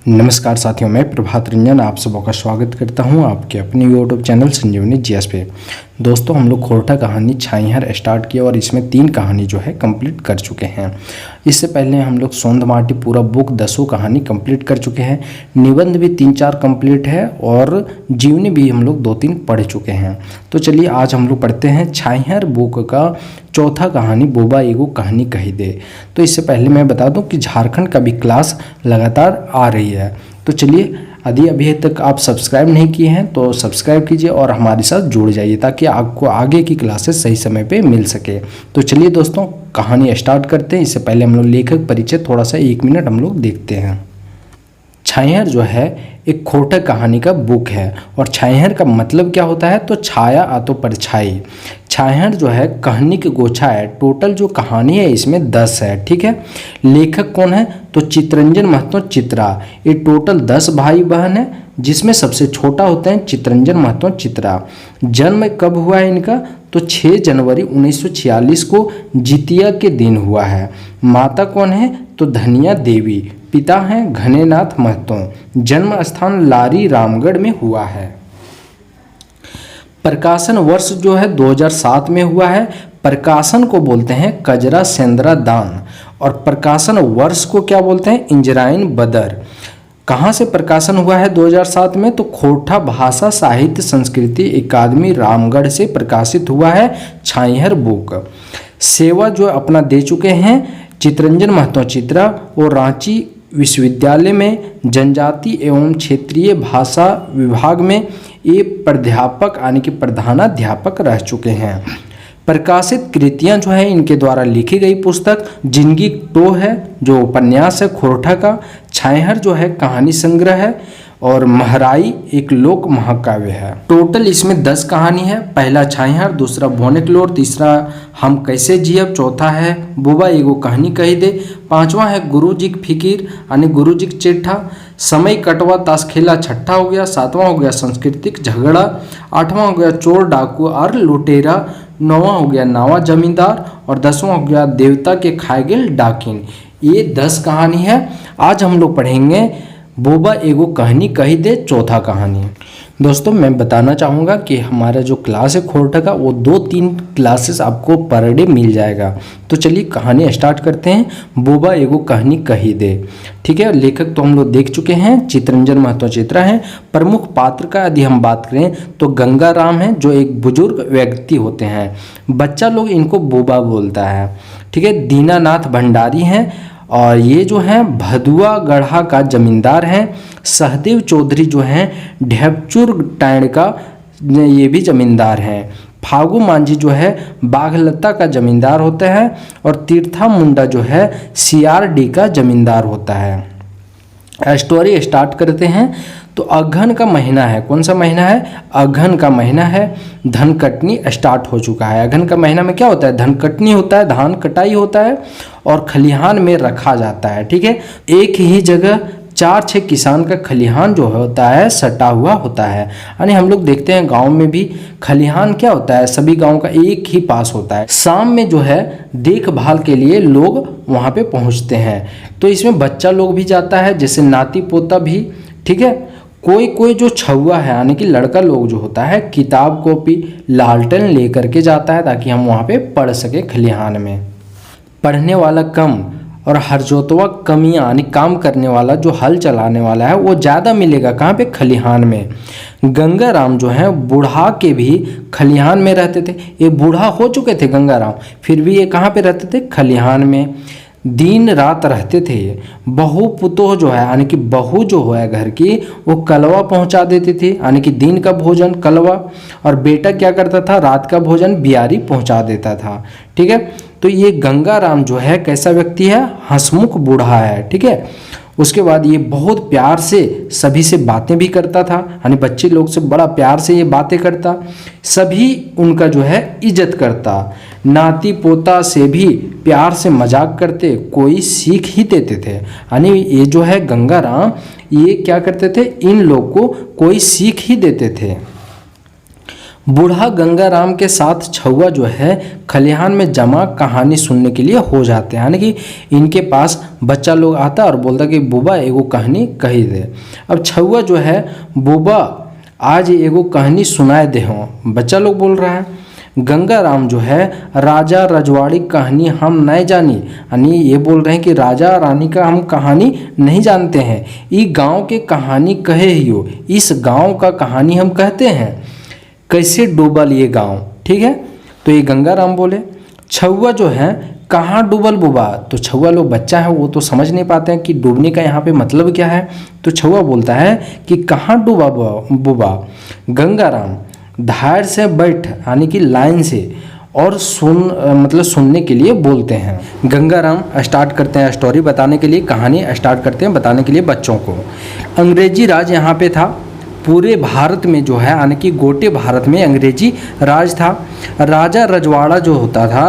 नमस्कार साथियों, मैं प्रभात रंजन आप सबों का स्वागत करता हूं आपके अपने यूट्यूब चैनल संजीवनी जीएस पे। दोस्तों, हम लोग खोरठा कहानी छाईहर स्टार्ट किया और इसमें 3 कहानी जो है कंप्लीट कर चुके हैं। इससे पहले हम लोग सोंदमाटी पूरा बुक 10 कहानी कंप्लीट कर चुके हैं। निबंध भी 3-4 कंप्लीट है और जीवनी भी हम लोग 2-3 पढ़ चुके हैं। तो चलिए आज हम लोग पढ़ते हैं छाईहर बुक का चौथा कहानी, बोबा एगो कहानी कही दे। तो इससे पहले मैं बता दूं कि झारखंड का भी क्लास लगातार आ रही है। तो चलिए, यदि अभी तक आप सब्सक्राइब नहीं किए हैं तो सब्सक्राइब कीजिए और हमारे साथ जुड़ जाइए ताकि आपको आगे की क्लासेस सही समय पे मिल सके। तो चलिए दोस्तों, कहानी स्टार्ट करते हैं। इससे पहले हम लोग लेखक परिचय थोड़ा सा 1 मिनट हम लोग देखते हैं। छाईहर जो है एक खोरठा कहानी का बुक है और छाईहर का मतलब क्या होता है तो छाया अतो परछाई। छाईहर जो है कहानी की गोछा है। टोटल जो कहानी है इसमें 10 है। ठीक है, लेखक कौन है तो चितरंजन महतो चित्रा। ये टोटल 10 भाई बहन है जिसमें सबसे छोटा होता है चितरंजन महतो चित्रा। जन्म कब हुआ है इनका तो 6 जनवरी 1946 को जितिया के दिन हुआ है। माता कौन है तो धनिया देवी। पिता हैं घनेनाथ महतो। जन्म स्थान लारी रामगढ़ में हुआ है। प्रकाशन वर्ष जो है 2007 में हुआ है। प्रकाशन को बोलते हैं कजरा सेंद्रा दान और प्रकाशन वर्ष को क्या बोलते हैं इंजराइन बदर। कहाँ से प्रकाशन हुआ है 2007 में तो खोरठा भाषा साहित्य संस्कृति अकादमी रामगढ़ से प्रकाशित हुआ है छाईहर बुक। सेवा जो अपना दे चुके हैं चितरंजन महतो चित्रा और रांची विश्वविद्यालय में जनजाति एवं क्षेत्रीय भाषा विभाग में ये प्राध्यापक यानी कि प्रधानाध्यापक रह चुके हैं। प्रकाशित कृतियां जो है इनके द्वारा लिखी गई पुस्तक जिंदगी टो है जो उपन्यास है खोरठा का। छाईहर जो है कहानी संग्रह है और महराई एक लोक महाकाव्य है। टोटल इसमें 10 कहानी है। पहला छाईहर, दूसरा भोनेकलोर, तीसरा हम कैसे जियब, चौथा है बोबा एगो कहानी कही दे, 5वां है गुरुजी की फिकीर यानी गुरुजी की चिट्ठा, समय कटवा ताश खेला छठा हो गया, 7वां हो गया सांस्कृतिक झगड़ा, 8वां हो गया चोर डाकू और लुटेरा, 9वां हो गया नावा जमींदार और 10वां हो गया देवता के खाए गेल डाकिन। ये 10 कहानी है। आज हम लोग पढ़ेंगे बोबा एगो कहानी कही दे चौथा कहानी। दोस्तों, मैं बताना चाहूँगा कि हमारा जो क्लास है खोरठा का वो 2-3 क्लासेस आपको पर डे मिल जाएगा। तो चलिए कहानी स्टार्ट करते हैं। बोबा एगो कहानी कही दे। ठीक है, लेखक तो हम लोग देख चुके हैं चितरंजन महतो चित्रा हैं। प्रमुख पात्र का यदि हम बात करें तो गंगा राम है जो एक बुजुर्ग व्यक्ति होते हैं। बच्चा लोग इनको बोबा बोलता है। ठीक है, दीनानाथ भंडारी हैं और ये जो हैं भदुआ गढ़ा का जमींदार हैं। सहदेव चौधरी जो हैं ढेपचुर टैंड का ये भी जमींदार हैं। फागू मांझी जो है बाघलता का जमींदार होता है और तीर्था मुंडा जो है सीआरडी का जमींदार होता है। स्टोरी स्टार्ट करते हैं। तो अघन का महीना है। कौन सा महीना है? अघन का महीना है। धन कटनी स्टार्ट हो चुका है। अघन का महीना में क्या होता है? धन कटनी होता है, धान कटाई होता है और खलिहान में रखा जाता है। ठीक है, एक ही जगह 4-6 किसान का खलिहान जो होता है सटा हुआ होता है। यानी हम लोग देखते हैं गांव में भी खलिहान क्या होता है, सभी गांव का एक ही पास होता है। शाम में जो है देखभाल के लिए लोग वहां पे पहुंचते हैं। तो इसमें बच्चा लोग भी जाता है, जैसे नाती पोता भी। ठीक है, कोई कोई जो छुआ है यानी कि लड़का लोग जो होता है किताब कॉपी लालटेन लेकर के जाता है ताकि हम वहाँ पे पढ़ सके। खलिहान में पढ़ने वाला कम और हरजोतवा कमियाँ यानी काम करने वाला जो हल चलाने वाला है वो ज़्यादा मिलेगा। कहाँ पे? खलिहान में। गंगा राम जो है बूढ़ा के भी खलिहान में रहते थे। ये बूढ़ा हो चुके थे गंगा राम, फिर भी ये कहाँ पे रहते थे? खलिहान में। दिन रात रहते थे। बहू पुतोह जो है यानी कि बहू जो है घर की वो कलवा पहुंचा देती थी यानी कि दिन का भोजन कलवा, और बेटा क्या करता था? रात का भोजन बियारी पहुंचा देता था। ठीक है, तो ये गंगा राम जो है कैसा व्यक्ति है? हंसमुख बूढ़ा है। ठीक है, उसके बाद ये बहुत प्यार से सभी से बातें भी करता था यानी बच्चे लोग से बड़ा प्यार से ये बातें करता, सभी उनका जो है इज्जत करता, नाती पोता से भी प्यार से मजाक करते, कोई सीख ही देते थे। यानी ये जो है गंगा राम ये क्या करते थे? इन लोग को कोई सीख ही देते थे। बूढ़ा गंगाराम के साथ छौआ जो है खलिहान में जमा कहानी सुनने के लिए हो जाते हैं, यानी कि इनके पास बच्चा लोग आता और बोलता कि बुबा एगो कहानी कही दे। अब छौआ जो है बुबा आज एगो कहानी सुनाए दे हो, बच्चा लोग बोल रहा है। गंगाराम जो है राजा रजवाड़ी कहानी हम नहीं जानी, यानी ये बोल रहे हैं कि राजा रानी का हम कहानी नहीं जानते हैं। ई गांव के कहानी कहे ही हो, इस गांव का कहानी हम कहते हैं, कैसे डूबल ये गांव, ठीक है। तो ये गंगाराम बोले। छौआ जो है कहाँ डूबल बुबा, तो छौआ लोग बच्चा है वो तो समझ नहीं पाते हैं कि डूबने का यहाँ पे मतलब क्या है। तो छौआ बोलता है कि कहाँ डूबा बुबा। गंगाराम धैर्य से बैठ, यानी कि लाइन से, और मतलब सुनने के लिए बोलते हैं। गंगाराम स्टार्ट करते हैं स्टोरी बताने के लिए, कहानी स्टार्ट करते हैं बताने के लिए बच्चों को। अंग्रेजी राज यहाँ पे था पूरे भारत में जो है, यानी कि गोटे भारत में अंग्रेजी राज था। राजा रजवाड़ा जो होता था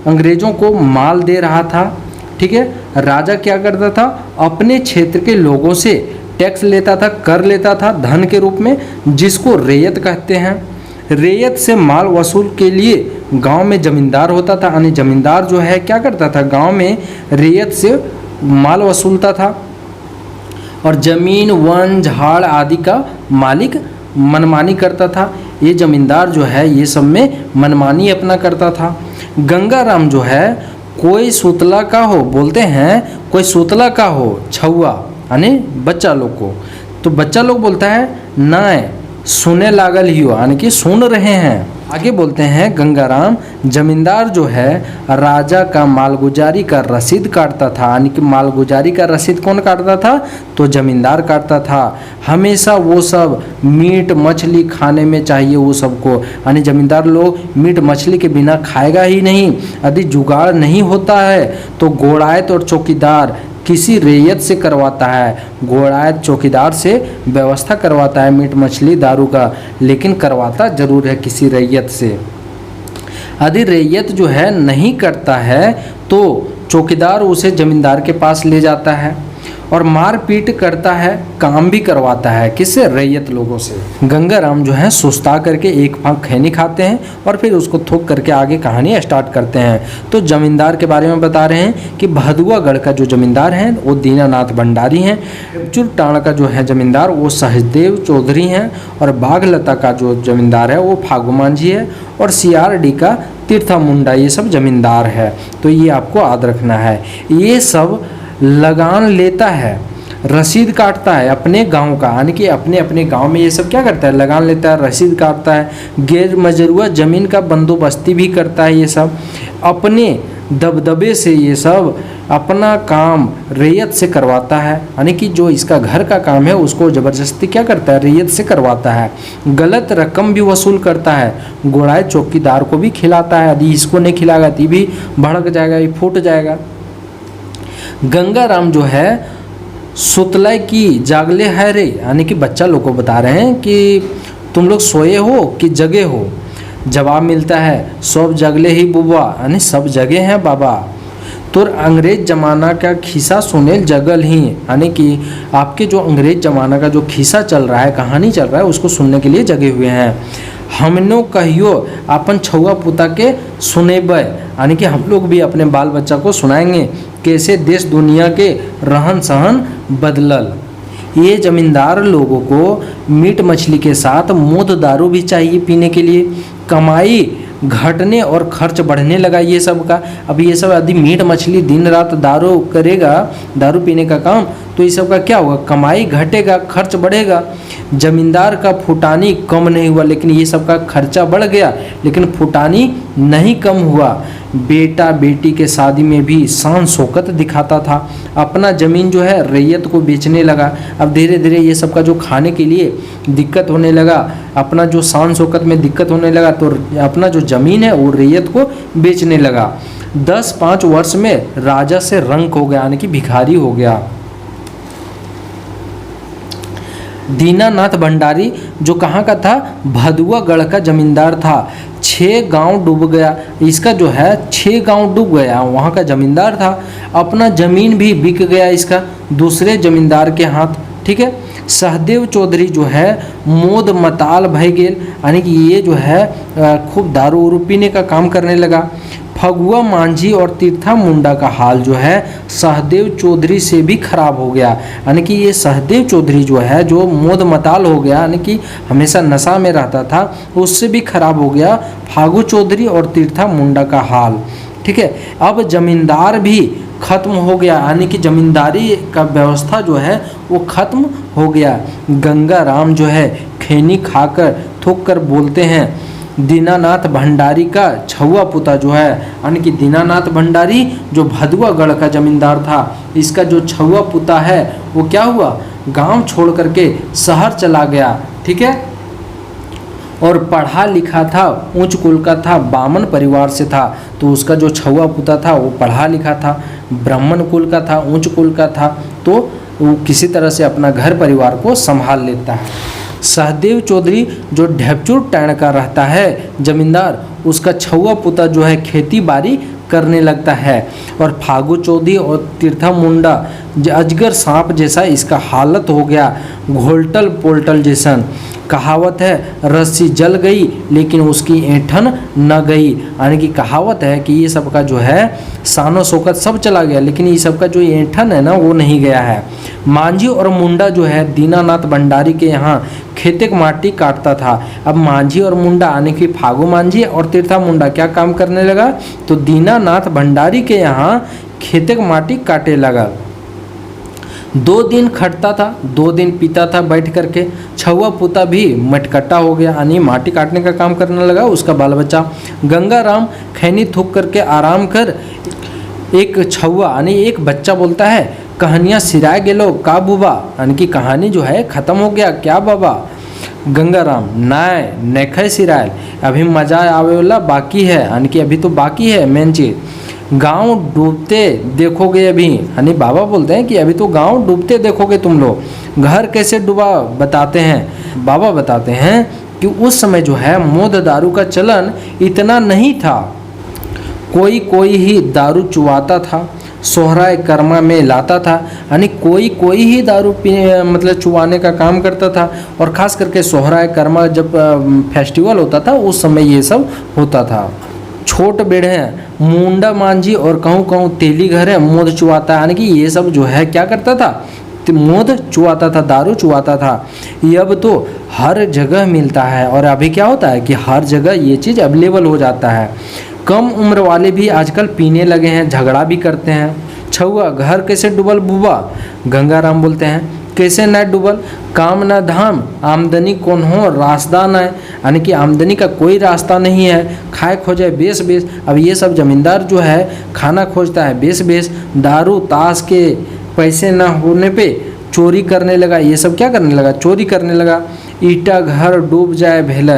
अंग्रेज़ों को माल दे रहा था, ठीक है। राजा क्या करता था, अपने क्षेत्र के लोगों से टैक्स लेता था, कर लेता था धन के रूप में, जिसको रेयत कहते हैं। रेयत से माल वसूल के लिए गांव में जमींदार होता था, यानी जमींदार जो है क्या करता था, गांव में रेयत से माल वसूलता था और जमीन वन झाड़ आदि का मालिक मनमानी करता था। ये जमींदार जो है ये सब में मनमानी अपना करता था। गंगाराम जो है कोई सुतला का हो, बोलते हैं कोई सुतला का हो छौआ, यानी बच्चा लोग को, तो बच्चा लोग बोलता है ना सुने लागल ही हो, यानी कि सुन रहे हैं। आगे बोलते हैं गंगाराम जमींदार जो है राजा का मालगुजारी का रसीद काटता था, यानी कि मालगुजारी का रसीद कौन काटता था, तो जमींदार काटता था। हमेशा वो सब मीट मछली खाने में चाहिए वो सबको, यानी जमींदार लोग मीट मछली के बिना खाएगा ही नहीं। यदि जुगाड़ नहीं होता है तो गोड़ायत और चौकीदार किसी रेयत से करवाता है, घोड़ायत चौकीदार से व्यवस्था करवाता है मीट मछली दारू का, लेकिन करवाता जरूर है किसी रैयत से। यदि रैयत जो है नहीं करता है तो चौकीदार उसे जमींदार के पास ले जाता है और मारपीट करता है, काम भी करवाता है, किससे, रैयत लोगों से। गंगाराम जो है सुस्ता करके एक फांक खैनी खाते हैं और फिर उसको थूक करके आगे कहानी स्टार्ट करते हैं। तो जमींदार के बारे में बता रहे हैं कि भदुआगढ़ का जो जमींदार हैं वो दीनानाथ भंडारी हैं। चुरटाण का जो है जमींदार वो सहजदेव चौधरी हैं और बाघलता का जो जमींदार है वो फागु मांझी है और सीआरडी का तीर्था मुंडा, ये सब जमींदार है। तो ये आपको याद रखना है। ये सब लगान लेता है, रसीद काटता है अपने गांव का, यानी कि अपने अपने गांव में ये सब क्या करता है, लगान लेता है, रसीद काटता है, गैर मजरूआ ज़मीन का बंदोबस्ती भी करता है। ये सब अपने दबदबे से ये सब अपना काम रैयत से करवाता है, यानी कि जो इसका घर का काम है उसको ज़बरदस्ती क्या करता है, रैयत से करवाता है। गलत रकम भी वसूल करता है, गोड़ाए चौकीदार को भी खिलाता है, यदि इसको नहीं खिलाएगा तो भी भड़क जाएगा, ये फूट जाएगा। गंगाराम जो है सुतले की जागले है रे, यानी कि बच्चा लोग को बता रहे हैं कि तुम लोग सोए हो कि जगे हो। जवाब मिलता है सब जगले ही बुबा, यानी सब जगे हैं बाबा। तो अंग्रेज जमाना का खिस्सा सुने जगल ही, यानी कि आपके जो अंग्रेज जमाना का जो खिस्सा चल रहा है, कहानी चल रहा है, उसको सुनने के लिए जगे हुए हैं। हमनो कहियो अपन छौआ पुता के सुनेबै, यानी कि हम लोग भी अपने बाल बच्चा को सुनाएंगे कैसे देश दुनिया के रहन सहन बदलल। ये जमींदार लोगों को मीट मछली के साथ मौत दारू भी चाहिए पीने के लिए। कमाई घटने और खर्च बढ़ने लगा ये सब का। अब ये सब यदि मीट मछली दिन रात दारू करेगा, दारू पीने का काम, तो ये सब का क्या होगा, कमाई घटेगा, खर्च बढ़ेगा। जमींदार का फुटानी कम नहीं हुआ, लेकिन ये सब का खर्चा बढ़ गया, लेकिन फुटानी नहीं कम हुआ। बेटा बेटी के शादी में भी शान शौकत दिखाता था। अपना ज़मीन जो है रैयत को बेचने लगा। अब धीरे धीरे ये सब का जो खाने के लिए दिक्कत होने लगा, अपना जो शान शौकत में दिक्कत होने लगा, तो अपना जो ज़मीन है वो रैयत को बेचने लगा। 10-5 वर्ष में राजा से रंक हो गया, यानी कि भिखारी हो गया। दीनानाथ भंडारी जो कहाँ का था, भदुआगढ़ का जमींदार था। 6 गांव डूब गया, इसका जो है 6 गांव डूब गया, वहाँ का जमींदार था। अपना ज़मीन भी बिक गया इसका दूसरे जमींदार के हाथ, ठीक है। सहदेव चौधरी जो है मोद मताल भय गेल, यानी कि ये जो है खूब दारू उरू पीने का काम करने लगा। फगुआ मांझी और तीर्था मुंडा का हाल जो है सहदेव चौधरी से भी खराब हो गया, यानी कि ये सहदेव चौधरी जो है जो मोद मताल हो गया, यानी कि हमेशा नशा में रहता था, उससे भी खराब हो गया फागू चौधरी और तीर्था मुंडा का हाल, ठीक है। अब जमींदार भी खत्म हो गया, यानी कि जमींदारी का व्यवस्था जो है वो खत्म हो गया। गंगा राम जो है खैनी खाकर थूक कर बोलते हैं, दीनानाथ भंडारी का छुआ पुता जो है, यानी कि दीनानाथ भंडारी जो भदुआगढ़ का जमींदार था, इसका जो छुआ पुता है वो क्या हुआ, गांव छोड़ करके शहर चला गया, ठीक है। और पढ़ा लिखा था, उच्च कुल का था, बामन परिवार से था, तो उसका जो छुआ पुता था वो पढ़ा लिखा था, ब्राह्मण कुल का था, उच्च कुल का था, तो वो किसी तरह से अपना घर परिवार को संभाल लेता है। सहदेव चौधरी जो ढेपचूर टैण का रहता है जमींदार, उसका छुआ पुता जो है खेती बाड़ी करने लगता है। और फागू चौधरी और तीर्था मुंडा अजगर सांप जैसा इसका हालत हो गया, घोलटल पोल्टल जैसन। कहावत है रस्सी जल गई लेकिन उसकी ऐंठन न गई, यानी कि कहावत है कि ये सब का जो है शानो शौकत सब चला गया लेकिन ये सब का जो ऐंठन है ना वो नहीं गया है। मांझी और मुंडा जो है दीनानाथ भंडारी के यहाँ खेते माटी काटता था। अब मांझी और मुंडा यानी कि फागू मांझी और तीर्था मुंडा क्या काम करने लगा, तो दीनानाथ भंडारी के यहाँ खेते माटी काटे लगा। 2 दिन खटता था, 2 दिन पीता था बैठ करके। छुआ पुता भी मटकट्टा हो गया, यानी माटी काटने का काम करने लगा उसका बाल बच्चा। गंगा राम खैनी थूक करके आराम कर, एक छुआ यानी एक बच्चा बोलता है, कहानियाँ सिराय गेलो का बुबा, यानी कि कहानी जो है ख़त्म हो गया क्या बाबा। गंगा राम नाय नेखे सिराय, अभी मज़ा आवे वाला बाकी है, यानी कि अभी तो बाकी है मेन चीज़। गांव डूबते देखोगे अभी, यानी बाबा बोलते हैं कि अभी तो गांव डूबते देखोगे तुम लोग। घर कैसे डूबा बताते हैं, बाबा बताते हैं कि उस समय जो है मौत दारू का चलन इतना नहीं था, कोई कोई ही दारू चुवाता था, सोहराय कर्मा में लाता था, यानी कोई कोई ही दारू पीने मतलब चुवाने का काम करता था। और ख़ास करके सोहराय कर्मा जब फेस्टिवल होता था उस समय ये सब होता था। छोट बेड़े हैं मुंडा मांझी और कहूँ कहूँ तेली घर है मोद चुआता, यानी कि ये सब जो है क्या करता था, मोद चुआता था, दारू चुआता था। ये अब तो हर जगह मिलता है और अभी क्या होता है कि हर जगह ये चीज़ अवेलेबल हो जाता है। कम उम्र वाले भी आजकल पीने लगे हैं, झगड़ा भी करते हैं। छुआ घर कैसे डूबल बुबा, गंगा राम बोलते हैं कैसे न डूबल, काम न धाम आमदनी कौन हो रास्ता न, यानी कि आमदनी का कोई रास्ता नहीं है, खाए खोजे बेस बेस। अब ये सब जमींदार जो है खाना खोजता है बेस बेस, दारू ताश के पैसे न होने पे चोरी करने लगा, ये सब क्या करने लगा, चोरी करने लगा। ईटा घर डूब जाए भेल,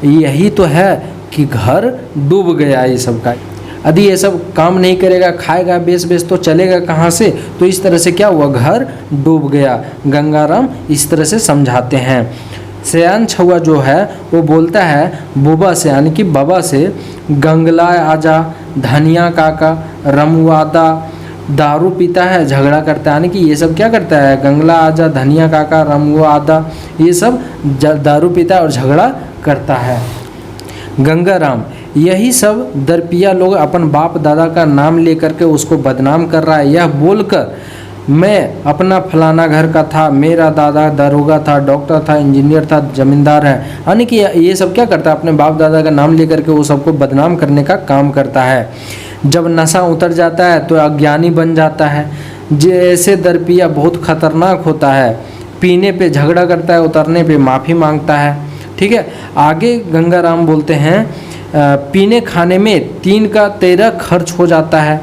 यही तो है कि घर डूब गया ये सब का। यदि ये सब काम नहीं करेगा, खाएगा बेस बेस तो चलेगा कहाँ से, तो इस तरह से क्या हुआ, घर डूब गया। गंगाराम इस तरह से समझाते हैं। सयान छुआ जो है वो बोलता है बुबा से, यानी कि बाबा से, गंगला आजा धनिया काका रमुआदा, दारू पीता है झगड़ा करता है, यानी कि ये सब क्या करता है, गंगला आजा धनिया काका रमुआदा, ये सब दारू पीता है और झगड़ा करता है। गंगा राम यही सब दरपिया लोग अपन बाप दादा का नाम लेकर के उसको बदनाम कर रहा है, यह बोलकर मैं अपना फलाना घर का था, मेरा दादा दरोगा था, डॉक्टर था, इंजीनियर था, जमींदार है, यानी कि ये सब क्या करता है, अपने बाप दादा का नाम लेकर के वो सबको बदनाम करने का काम करता है। जब नशा उतर जाता है तो अज्ञानी बन जाता है। जैसे दरपिया बहुत खतरनाक होता है, पीने पे झगड़ा करता है, उतरने पे माफ़ी मांगता है। ठीक है, आगे गंगा राम बोलते हैं पीने खाने में 3 का 13 खर्च हो जाता है।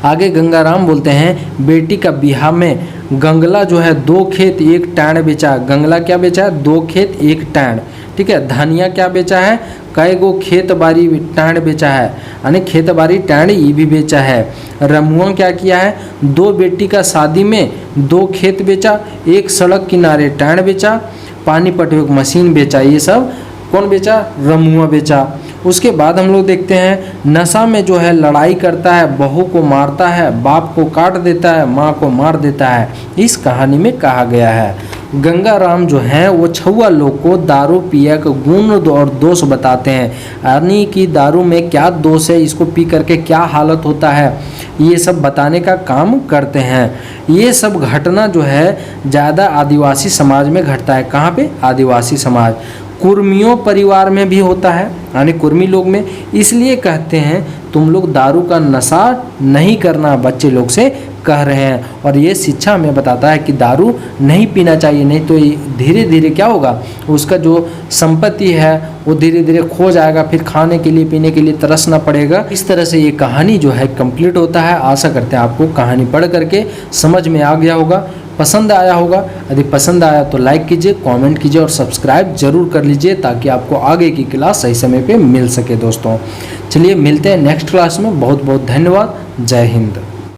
आगे गंगाराम बोलते हैं बेटी का बिहार में गंगला जो है 2 खेत 1 टैंड बेचा। गंगला क्या बेचा है, 2 खेत 1 टैंड। ठीक है, धनिया क्या बेचा है, कई गो खेत बाड़ी टैंड बेचा है, यानी खेत बाड़ी टैंड ये भी बेचा है। रमुआ क्या किया है, 2 बेटी का शादी में 2 खेत बेचा, 1 सड़क किनारे टैंड बेचा, पानी पटवे मशीन बेचा। ये सब कौन बेचा, रमुआ बेचा। उसके बाद हम लोग देखते हैं नशा में जो है लड़ाई करता है, बहू को मारता है, बाप को काट देता है, माँ को मार देता है। इस कहानी में कहा गया है गंगाराम जो हैं वो छुआ लोग को दारू पिया के गुण और दोष बताते हैं, यानी कि दारू में क्या दोष है, इसको पी करके क्या हालत होता है, ये सब बताने का काम करते हैं। ये सब घटना जो है ज़्यादा आदिवासी समाज में घटता है। कहाँ पे? आदिवासी समाज। कुर्मियों परिवार में भी होता है, यानी कुर्मी लोग में। इसलिए कहते हैं तुम लोग दारू का नशा नहीं करना, बच्चे लोग से कह रहे हैं। और ये शिक्षा हमें बताता है कि दारू नहीं पीना चाहिए, नहीं तो धीरे धीरे क्या होगा, उसका जो संपत्ति है वो धीरे धीरे खो जाएगा, फिर खाने के लिए पीने के लिए तरसना पड़ेगा। इस तरह से ये कहानी जो है कंप्लीट होता है। आशा करते हैं आपको कहानी पढ़ करके समझ में आ गया होगा, पसंद आया होगा। यदि पसंद आया तो लाइक कीजिए, कमेंट कीजिए और सब्सक्राइब जरूर कर लीजिए ताकि आपको आगे की क्लास सही समय पे मिल सके। दोस्तों चलिए मिलते हैं नेक्स्ट क्लास में। बहुत बहुत धन्यवाद। जय हिंद।